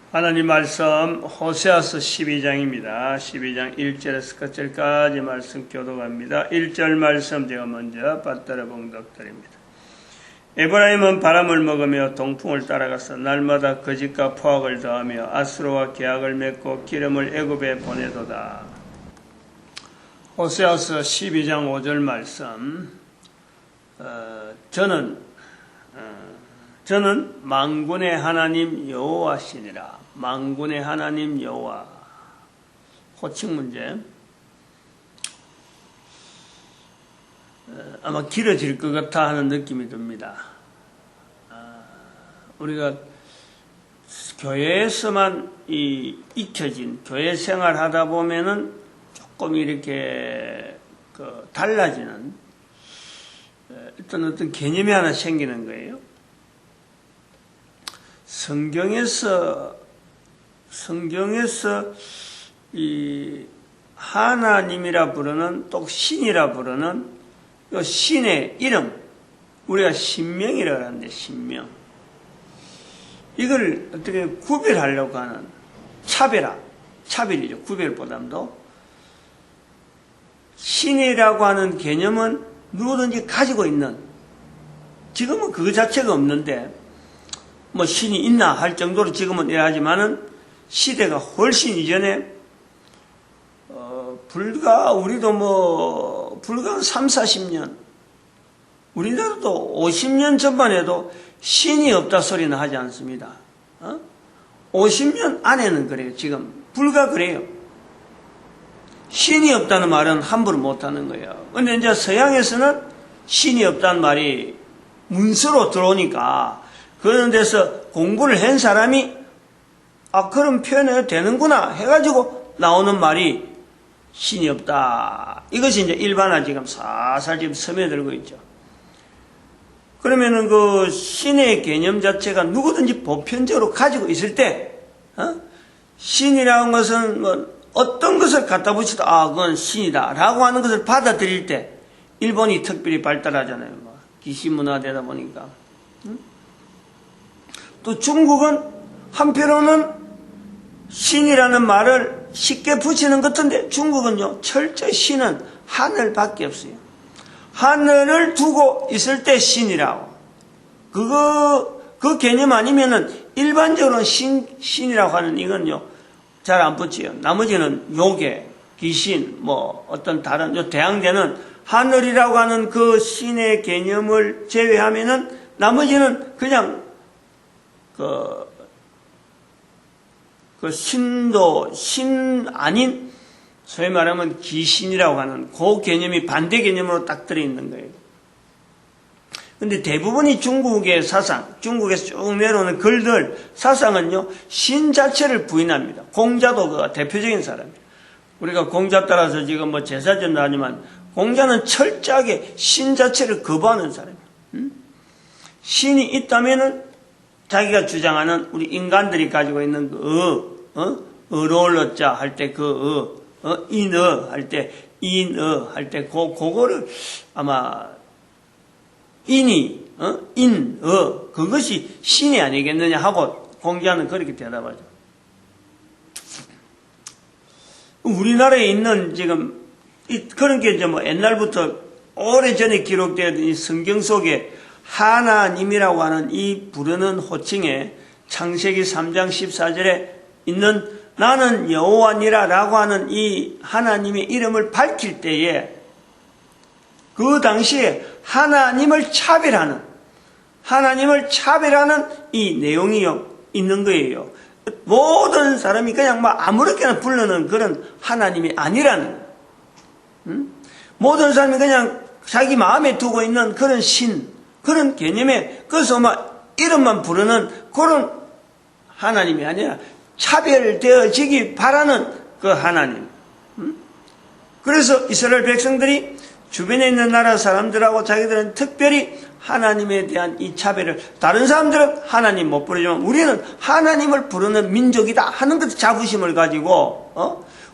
하나님 말씀 호세아서 12장입니다. 12장 1절에서 끝절까지 말씀 교독합니다. 1절 말씀 제가 먼저 받들어 봉독드립니다. 에브라임은 바람을 먹으며 동풍을 따라가서 날마다 거짓과 포악을 더하며 아수르와 계약을 맺고 기름을 애굽에 보내도다. 호세아서 12장 5절 말씀. 저는 만군의 하나님 여호와시니라. 만군의 하나님 여호와. 호칭 문제. 아마 길어질 것 같아 하는 느낌이 듭니다. 우리가 교회에서만 익혀진 교회 생활 하다 보면은 조금 이렇게 달라지는 어떤 개념이 하나 생기는 거예요. 성경에서 이 하나님이라 부르는 또 신이라 부르는 이 신의 이름, 우리가 신명이라고 하는데 신명. 이걸 어떻게 구별하려고 하는 차별이죠. 구별보다도 신이라고 하는 개념은 누구든지 가지고 있는, 지금은 그 자체가 없는데 뭐 신이 있나 할 정도로 지금은 이해하지만은 시대가 훨씬 이전에 우리도 불과 한 3, 40년, 우리나라도 50년 전만 해도 신이 없다 소리는 하지 않습니다. 50년 안에는 그래요. 지금 불과 그래요. 신이 없다는 말은 함부로 못하는 거예요. 근데 이제 서양에서는 신이 없다는 말이 문서로 들어오니까 그런 데서 공부를 한 사람이 그런 표현해도 되는구나 해가지고 나오는 말이 신이 없다. 이것이 이제 일반화 지금 살살 지금 스며들고 있죠. 그러면은 그 신의 개념 자체가 누구든지 보편적으로 가지고 있을 때, 신이라는 것은 뭐 어떤 것을 갖다 붙여도 그건 신이다 라고 하는 것을 받아들일 때, 일본이 특별히 발달하잖아요. 기시 문화되다 보니까. 또 중국은 한편으로는 신이라는 말을 쉽게 붙이는 것 같은데, 중국은요 철저히 신은 하늘밖에 없어요. 하늘을 두고 있을 때 신이라고. 그 개념 아니면은 일반적으로 신이라고 하는 이건요 잘 안 붙여요. 나머지는 요괴, 귀신, 어떤 다른 대항되는 하늘이라고 하는 그 신의 개념을 제외하면은 나머지는 그냥 신 아닌 소위 말하면 귀신이라고 하는 그 개념이 반대 개념으로 딱 들어있는 거예요. 근데 대부분이 중국의 사상, 중국에서 쭉 내려오는 글들, 사상은요, 신 자체를 부인합니다. 공자도 그 대표적인 사람이에요. 우리가 공자 따라서 지금 제사 전도 하지만, 공자는 철저하게 신 자체를 거부하는 사람이에요. 신이 있다면은 자기가 주장하는 우리 인간들이 가지고 있는 어로울 어자 할 때 인어 할 때 인어 할 때 그거를 아마 그것이 신이 아니겠느냐 하고 공자는 그렇게 대답하죠. 우리나라에 있는 지금 그런 게 이제 옛날부터 오래전에 기록되었던 이 성경 속에 하나님이라고 하는 이 부르는 호칭에 창세기 3장 14절에 있는 나는 여호와니라 라고 하는 이 하나님의 이름을 밝힐 때에 그 당시에 하나님을 차별하는 이 내용이 있는 거예요. 모든 사람이 그냥 아무렇게나 부르는 그런 하나님이 아니라는, 모든 사람이 그냥 자기 마음에 두고 있는 그런 신, 그런 개념에 그래서 이름만 부르는 그런 하나님이 아니라 차별되어지기 바라는 그 하나님. 그래서 이스라엘 백성들이 주변에 있는 나라 사람들하고 자기들은 특별히 하나님에 대한 이 차별을, 다른 사람들은 하나님 못 부르지만 우리는 하나님을 부르는 민족이다 하는 것 자부심을 가지고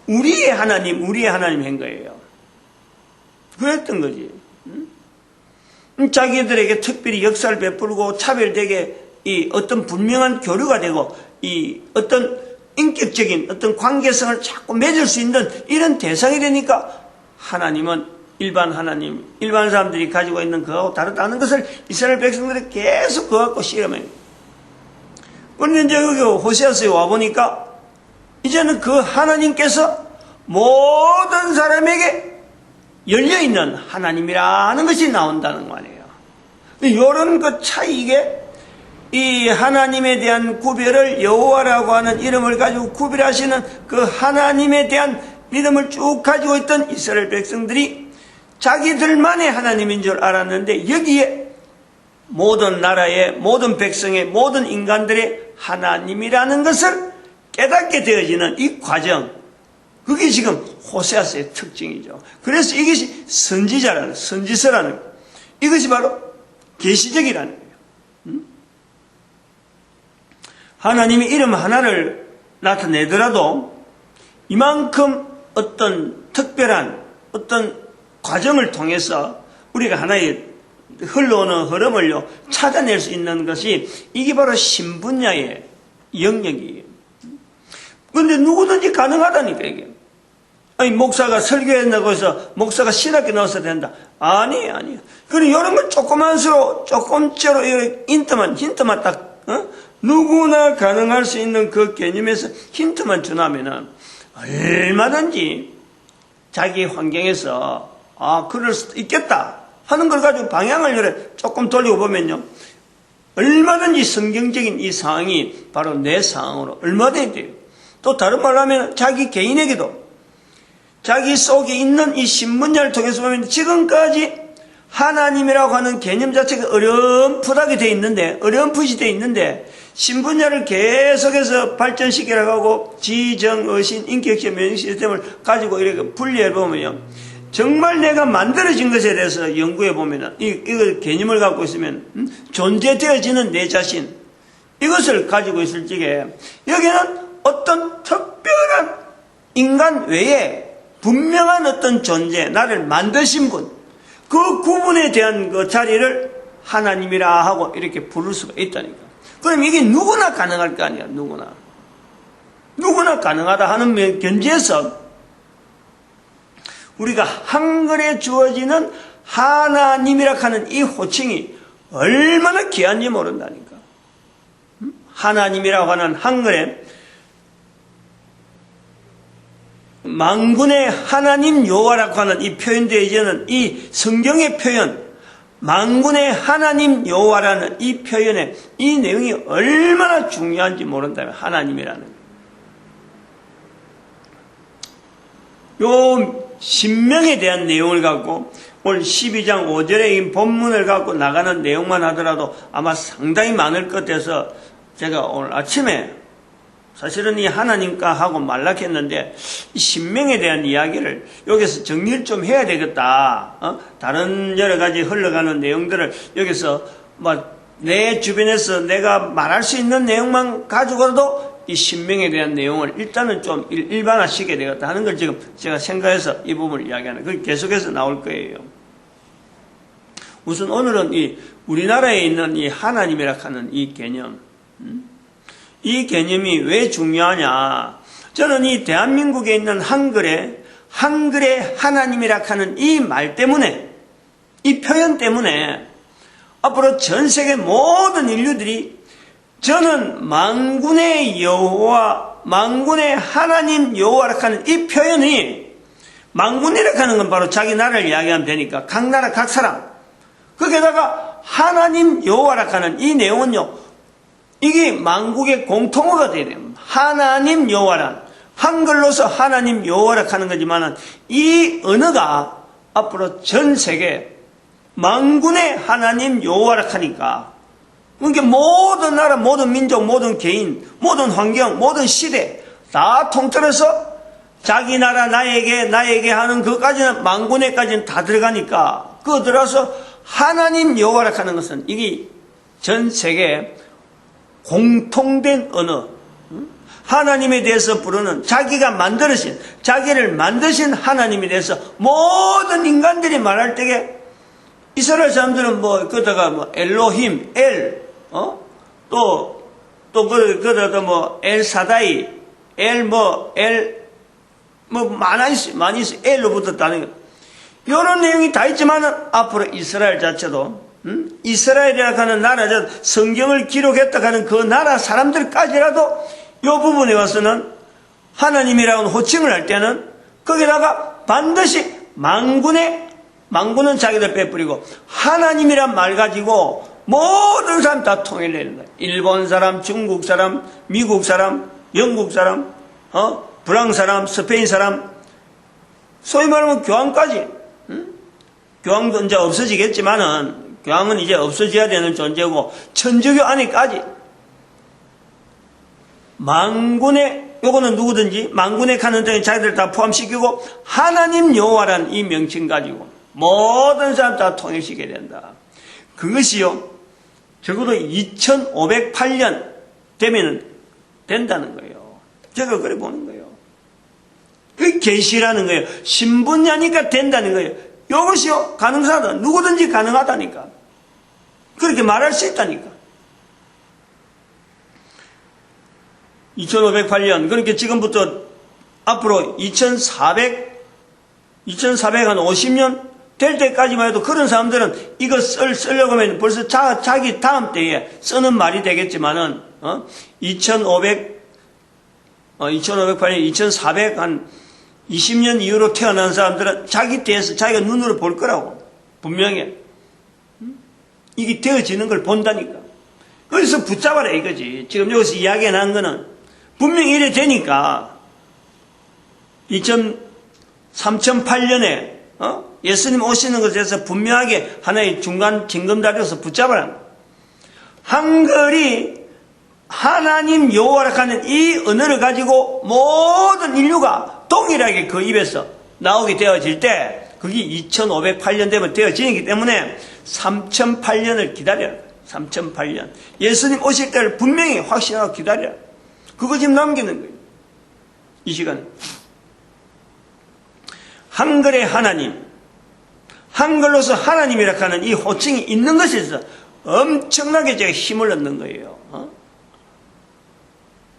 우리의 하나님 한 거예요. 그랬던 거지. 자기들에게 특별히 역사를 베풀고 차별되게 이 어떤 분명한 교류가 되고 이 어떤 인격적인 어떤 관계성을 자꾸 맺을 수 있는 이런 대상이 되니까 하나님은 일반 사람들이 가지고 있는 그거하고 다르다는 것을 이스라엘 백성들이 계속 그거 갖고 실험해요. 그런데 이제 여기 호세아서에 와보니까 이제는 그 하나님께서 모든 사람에게 열려있는 하나님이라는 것이 나온다는 거 아니에요. 이런 그 차이게 이 하나님에 대한 구별을 여호와라고 하는 이름을 가지고 구별하시는 그 하나님에 대한 믿음을 쭉 가지고 있던 이스라엘 백성들이 자기들만의 하나님인 줄 알았는데 여기에 모든 나라의 모든 백성의 모든 인간들의 하나님이라는 것을 깨닫게 되어지는 이 과정, 그게 지금 호세아서의 특징이죠. 그래서 이것이 선지서라는 거예요. 이것이 바로 계시적이라는 거예요. 하나님이 이름 하나를 나타내더라도 이만큼 어떤 특별한 어떤 과정을 통해서 우리가 하나의 흘러오는 흐름을 찾아낼 수 있는 것이 이게 바로 신분야의 영역이에요. 그런데 누구든지 가능하다니까 이게. 아니 목사가 설교한다고 해서 목사가 신학교 나와서 된다. 아니에요. 그럼 이런 걸 조금째로 힌트만 딱 누구나 가능할 수 있는 그 개념에서 힌트만 주나면은 얼마든지 자기 환경에서 그럴 수도 있겠다 하는 걸 가지고 방향을 조금 돌리고 보면요, 얼마든지 성경적인 이 상황이 바로 내 상황으로 얼마든지 돼요. 또 다른 말로 하면 자기 개인에게도 자기 속에 있는 이 신분야를 통해서 보면 지금까지 하나님이라고 하는 개념 자체가 어렴풋이 되어 있는데 신분야를 계속해서 발전시키려고 지정, 의신, 인격적 면역 시스템을 가지고 이렇게 분리해보면요, 정말 내가 만들어진 것에 대해서 연구해보면 이걸 개념을 갖고 있으면 존재되어지는 내 자신, 이것을 가지고 있을 적에 여기는 어떤 특별한 인간 외에 분명한 어떤 존재, 나를 만드신 분, 그 구분에 대한 그 자리를 하나님이라 하고 이렇게 부를 수가 있다니까. 그럼 이게 누구나 가능할 거 아니야, 누구나 가능하다 하는 견지에서 우리가 한글에 주어지는 하나님이라 하는 이 호칭이 얼마나 귀한지 모른다니까. 하나님이라고 하는 한글에 만군의 하나님 여호와라고 하는 이 표현되어지는 이 성경의 표현, 만군의 하나님 여호와라는 이 표현에 이 내용이 얼마나 중요한지 모른다면 하나님이라는 요 신명에 대한 내용을 갖고 오늘 12장 5절의 이 본문을 갖고 나가는 내용만 하더라도 아마 상당히 많을 것 같아서 제가 오늘 아침에 사실은 이 하나님과 하고 말락했는데 이 신명에 대한 이야기를 여기서 정리를 좀 해야 되겠다. 다른 여러 가지 흘러가는 내용들을 여기서 내 주변에서 내가 말할 수 있는 내용만 가지고라도 이 신명에 대한 내용을 일단은 좀 일반화시켜야 되겠다 하는 걸 지금 제가 생각해서 이 부분을 이야기하는 거예요. 계속해서 나올 거예요. 우선 오늘은 이 우리나라에 있는 이 하나님이라 하는 이 개념, 이 개념이 왜 중요하냐? 저는 이 대한민국에 있는 한글에 하나님이라 하는 이 말 때문에, 이 표현 때문에 앞으로 전 세계 모든 인류들이 저는 만군의 여호와, 만군의 하나님 여호와라 하는 이 표현이, 만군이라 하는 건 바로 자기 나라를 이야기하면 되니까 각 나라 각 사람, 거기에다가 하나님 여호와라 하는 이 내용은요, 이게 만국의 공통어가 돼야 돼요. 하나님 여호와란 한글로서 하나님 여호와라 하는 거지만은 이 언어가 앞으로 전 세계 만군의 하나님 여호와라 하니까, 그러니까 모든 나라, 모든 민족, 모든 개인, 모든 환경, 모든 시대 다 통틀어서 자기 나라 나에게 하는 그까지는 만군에까지는 다 들어가니까, 그거 들어서 하나님 여호와라 하는 것은 이게 전 세계 공통된 언어, 하나님에 대해서 부르는, 자기를 만드신 하나님에 대해서 모든 인간들이 말할 때에 이스라엘 사람들은 그러다가 엘로힘, 또 또 그래도 뭐 엘사다이, 많이 있어. 엘로 붙었다는 거. 이런 내용이 다 있지만은 앞으로 이스라엘 자체도 이스라엘이라고 하는 나라, 성경을 기록했다 하는 그 나라 사람들까지라도 이 부분에 와서는 하나님이라고 호칭을 할 때는 거기다가 반드시 망군은 자기들 빼뿌리고 하나님이란 말 가지고 모든 사람 다 통일을 내는 거예요. 일본 사람, 중국 사람, 미국 사람, 영국 사람, 프랑스 사람, 스페인 사람, 소위 말하면 교황까지. 교황도 이제 없어지겠지만은, 교황은 이제 없어져야 되는 존재고, 천주교 안에까지. 요거는 누구든지, 망군에 가는 데에 자기들 다 포함시키고, 하나님 여호와란 이 명칭 가지고, 모든 사람 다 통일시켜야 된다. 그것이요, 적어도 2508년 되면은 된다는 거예요. 제가 그래 보는 거예요. 그게 계시라는 거예요. 신분야니까 된다는 거예요. 이것이요, 가능하다. 누구든지 가능하다니까. 그렇게 말할 수 있다니까. 2508년, 그러니까 지금부터 앞으로 2450년 될 때까지만 해도 그런 사람들은 이거 쓰려고 하면 벌써 자기 다음 때에 쓰는 말이 되겠지만은, 2508년, 2400, 한 20년 이후로 태어난 사람들은 자기 때에서 자기가 눈으로 볼 거라고. 분명히. 이게 되어지는 걸 본다니까. 그래서 붙잡아라 이거지. 지금 여기서 이야기해 난 거는 분명히 이래 되니까 3008년에 예수님 오시는 것에서 분명하게 하나의 중간 징검다리로서 붙잡아라. 한글이 하나님 여호와라 하는 이 언어를 가지고 모든 인류가 동일하게 그 입에서 나오게 되어질 때 그게 2508년 되면 되어지기 때문에 3008년을 기다려라. 3008년. 예수님 오실 때를 분명히 확신하고 기다려라. 그거 지금 남기는 거예요. 이 시간에. 한글의 하나님. 한글로서 하나님이라 하는 이 호칭이 있는 것에 있어서 엄청나게 제가 힘을 얻는 거예요.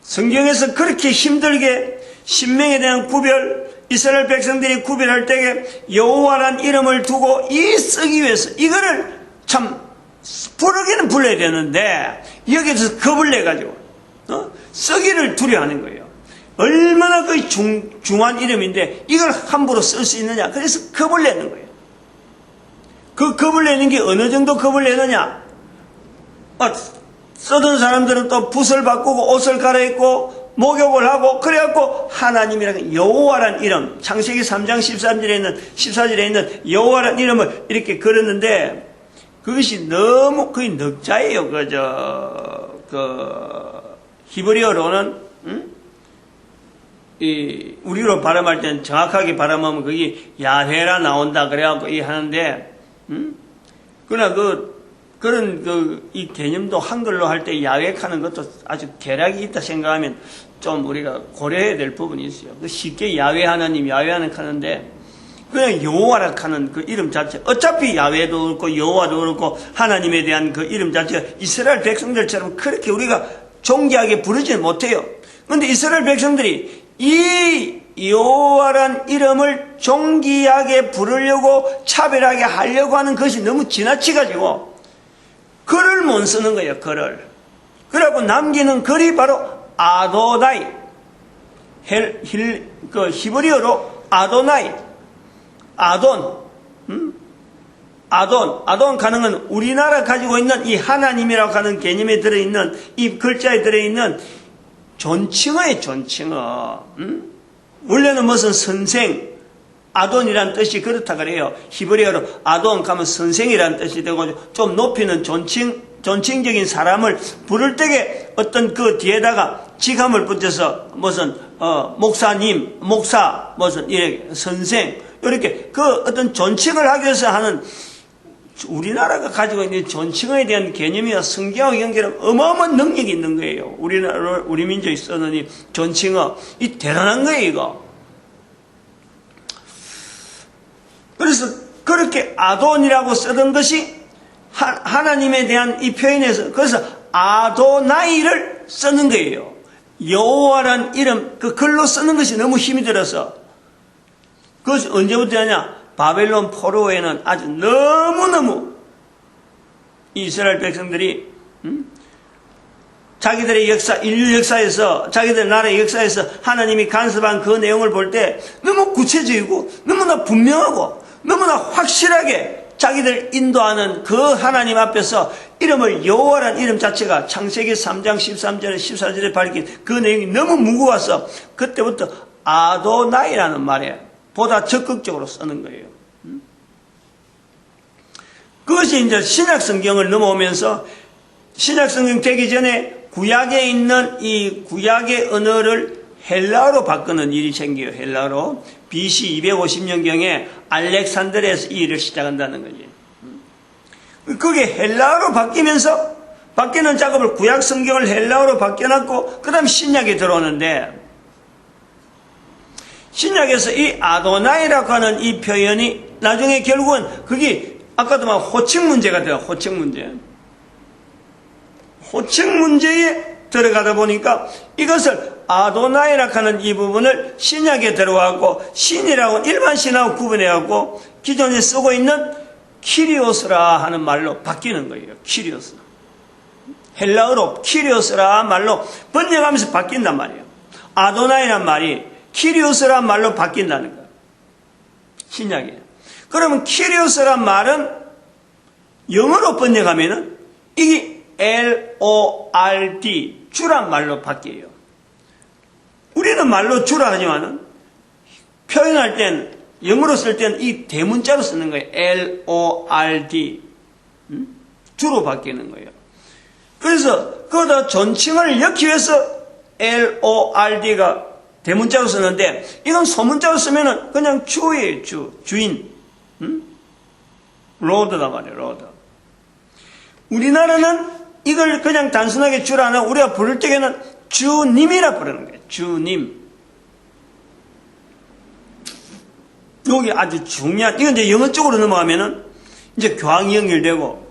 성경에서 그렇게 힘들게 신명에 대한 구별, 이스라엘 백성들이 구별할 때에 여호와란 이름을 두고 이 쓰기 위해서 이거를 참 부르기는 불러야 되는데 여기서 겁을 내가지고 쓰기를 두려워하는 거예요. 얼마나 그 중한 이름인데 이걸 함부로 쓸 수 있느냐. 그래서 겁을 내는 거예요. 그 겁을 내는 게 어느 정도 겁을 내느냐. 쓰던 사람들은 또 붓을 바꾸고 옷을 갈아입고 목욕을 하고 그래갖고 하나님이라는 여호와란 이름, 창세기 3장 14절에 있는 여호와란 이름을 이렇게 걸었는데 그것이 너무 거의 넉자예요. 히브리어로는 우리로 발음할 때는 정확하게 발음하면 그게 야훼라 나온다 그래갖고 하는데 그러나 이 개념도 한글로 할 때 야훼하는 것도 아주 계략이 있다 생각하면 좀 우리가 고려해야 될 부분이 있어요. 쉽게 야훼 하나님, 야훼 하는데 그냥 여호와라 하는 그 이름 자체, 어차피 야훼도 그렇고 여호와도 그렇고 하나님에 대한 그 이름 자체가 이스라엘 백성들처럼 그렇게 우리가 존귀하게 부르지는 못해요. 그런데 이스라엘 백성들이 이 여호와란 이름을 존귀하게 부르려고 차별하게 하려고 하는 것이 너무 지나치가지고 글을 못 쓰는 거예요. 글을. 그래갖고 남기는 글이 바로 아도나이. 히브리어로 아도나이. 아돈 가능은 우리나라 가지고 있는 이 하나님이라고 하는 개념에 들어있는 이 글자에 들어있는 존칭어의 존칭어. 원래는 무슨 선생, 아돈이란 뜻이 그렇다 그래요. 히브리어로 아돈 가면 선생이란 뜻이 되고 좀 높이는 존칭적인 사람을 부를 때에 어떤 그 뒤에다가 직함을 붙여서 무슨 목사님, 목사, 무슨 이렇게 선생 이렇게 그 어떤 존칭을 하기 위해서 하는 우리나라가 가지고 있는 존칭어에 대한 개념이와 성경하고 연결하면 어마어마한 능력이 있는 거예요. 우리 민족이 쓰는 이 존칭어. 이 대단한 거예요, 이거. 그래서 그렇게 아돈이라고 쓰던 것이 하나님에 대한 이 표현에서 그래서 아도나이를 쓰는 거예요. 여호와란 이름, 그 글로 쓰는 것이 너무 힘이 들어서. 그것이 언제부터 하냐? 바벨론 포로에는 아주 너무너무 이스라엘 백성들이 자기들의 역사, 인류 역사에서, 자기들 나라의 역사에서 하나님이 간섭한 그 내용을 볼 때 너무 구체적이고 너무나 분명하고 너무나 확실하게 자기들 인도하는 그 하나님 앞에서 이름을 여호와라는 이름 자체가 창세기 3장 13절에 14절에 밝힌 그 내용이 너무 무거워서 그때부터 아도나이라는 말에 보다 적극적으로 쓰는 거예요. 그것이 이제 신약 성경을 넘어오면서 신약 성경 되기 전에 구약에 있는 이 구약의 언어를 헬라어로 바꾸는 일이 생겨요. 헬라어로. BC 250년경에 알렉산드리아에서 이 일을 시작한다는 거지. 그게 헬라어로 바뀌면서 바뀌는 작업을 구약 성경을 헬라어로 바뀌어놨고 그 다음 신약에 들어오는데 신약에서 이 아도나이라고 하는 이 표현이 나중에 결국은 그게 아까도 막 호칭 문제가 돼요. 호칭 문제. 호칭 문제에 들어가다 보니까 이것을 아도나이라고 하는 이 부분을 신약에 들어가고 신이라고 일반 신하고 구분해갖고 기존에 쓰고 있는 키리오스라 하는 말로 바뀌는 거예요. 키리오스. 헬라어로 키리오스라 말로 번역하면서 바뀐단 말이에요. 아도나이란 말이 키리오스란 말로 바뀐다는 거예요. 신약에. 그러면 키리오스란 말은 영어로 번역하면은 이게 Lord, 주란 말로 바뀌어요. 우리는 말로 주라 하지만은 표현할 땐 영어로 쓸 때는 이 대문자로 쓰는 거예요. Lord, 주로 바뀌는 거예요. 그래서 그거다 존칭을 넣기 위해서 Lord가 대문자로 쓰는데 이건 소문자로 쓰면은 그냥 주예요. 주인. 로드다 말이에요. 로드. 우리나라는 이걸 그냥 단순하게 주라 하나 우리가 부를 때에는 주님이라 부르는 거예요. 주님. 여기 아주 중요한, 이건 이제 영어 쪽으로 넘어가면은 이제 교황이 연결되고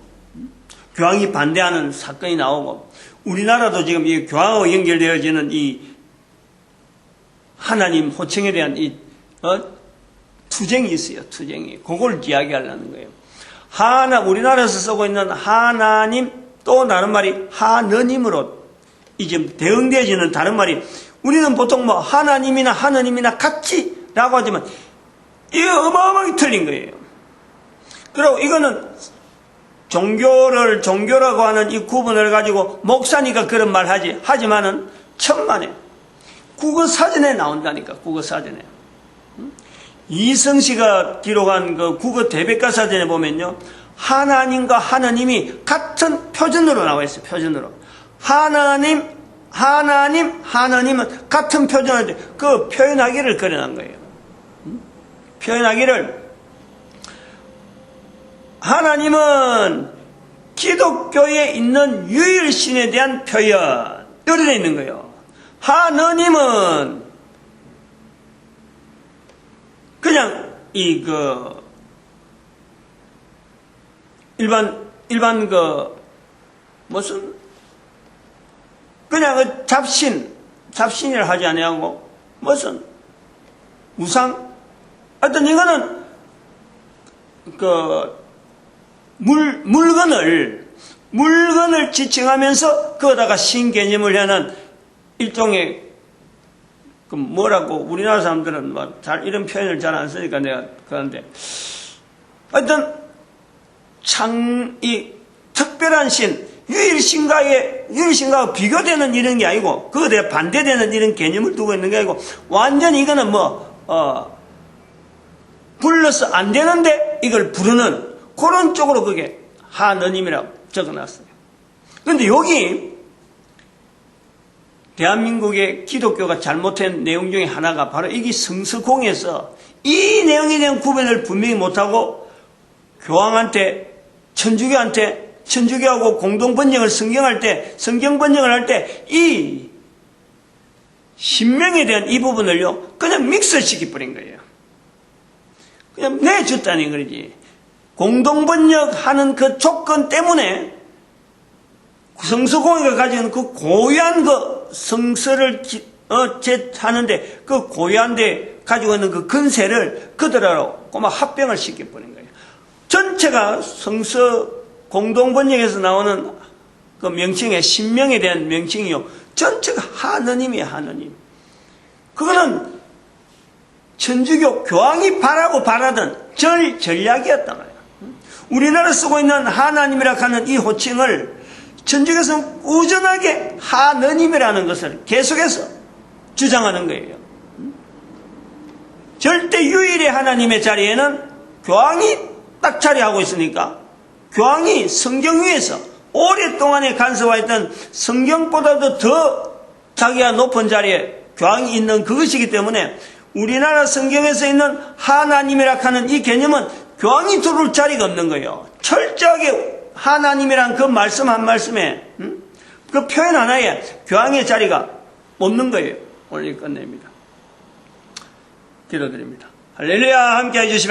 교황이 반대하는 사건이 나오고 우리나라도 지금 이 교황하고 연결되어지는 이 하나님 호칭에 대한 이 투쟁이 있어요. 투쟁이. 그걸 이야기하려는 거예요. 우리나라에서 쓰고 있는 하나님 또 다른 말이 하느님으로 이제 대응되어지는 다른 말이 우리는 보통 뭐 하나님이나 같이라고 하지만 이게 어마어마하게 틀린 거예요. 그리고 이거는 종교라고 하는 이 구분을 가지고 목사니까 그런 말 하지만은 천만에 국어사전에 나온다니까. 국어사전에. 이성씨가 기록한 그 국어 대백과 사전에 보면요. 하나님과 하느님이 같은 표준으로 나와 있어요. 표준으로. 하나님은 같은 표준으로 그 표현하기를 그려놓은 거예요. 표현하기를 하나님은 기독교에 있는 유일신에 대한 표현 이렇게 되어 있는 거예요. 하느님은 그냥 일반 무슨 그냥 잡신이라 하지 아니하고 무슨 우상 하여튼 이거는 물건을 지칭하면서 거기다가 신개념을 하는 일종의 뭐라고 우리나라 사람들은 잘 이런 표현을 잘 안 쓰니까 내가 그런데 하여튼 이 특별한 신 유일신과 비교되는 이런 게 아니고 그거에 반대되는 이런 개념을 두고 있는 게 아니고 완전히 이거는 불러서 안 되는데 이걸 부르는 그런 쪽으로 그게 하느님이라고 적어놨어요. 그런데 여기 대한민국의 기독교가 잘못한 내용 중에 하나가 바로 이게 성서공에서 이 내용에 대한 구분을 분명히 못하고 교황한테 천주교하고 공동번역을 성경 번역을 할 때 이 신명에 대한 이 부분을요 그냥 믹스시켜 버린 거예요. 그냥 내줬다는 거지. 공동번역하는 그 조건 때문에 성서공회가 가지고 있는 그 고유한 그 성서를 하는데 그 고유한데 가지고 있는 그 근세를 그들하고 꼬마 합병을 시켜버린 거예요. 전체가 성서 공동번역에서 나오는 그 명칭의 신명에 대한 명칭이요. 전체가 하느님이에요, 하느님. 그거는 천주교 교황이 바라던 전략이었단 말이에요. 우리나라 쓰고 있는 하나님이라 하는 이 호칭을 천주교에서는 꾸준하게 하느님이라는 것을 계속해서 주장하는 거예요. 절대 유일의 하나님의 자리에는 교황이 딱 자리하고 있으니까 교황이 성경 위에서 오랫동안에 간섭하였던 성경보다도 더 자기가 높은 자리에 교황이 있는 그것이기 때문에 우리나라 성경에서 있는 하나님이라 하는 이 개념은 교황이 두를 자리가 없는 거예요. 철저하게 하나님이란 그 말씀 한 말씀에 그 표현 하나에 교황의 자리가 없는 거예요. 오늘 끝냅니다. 기도드립니다. 할렐루야. 함께 해주시면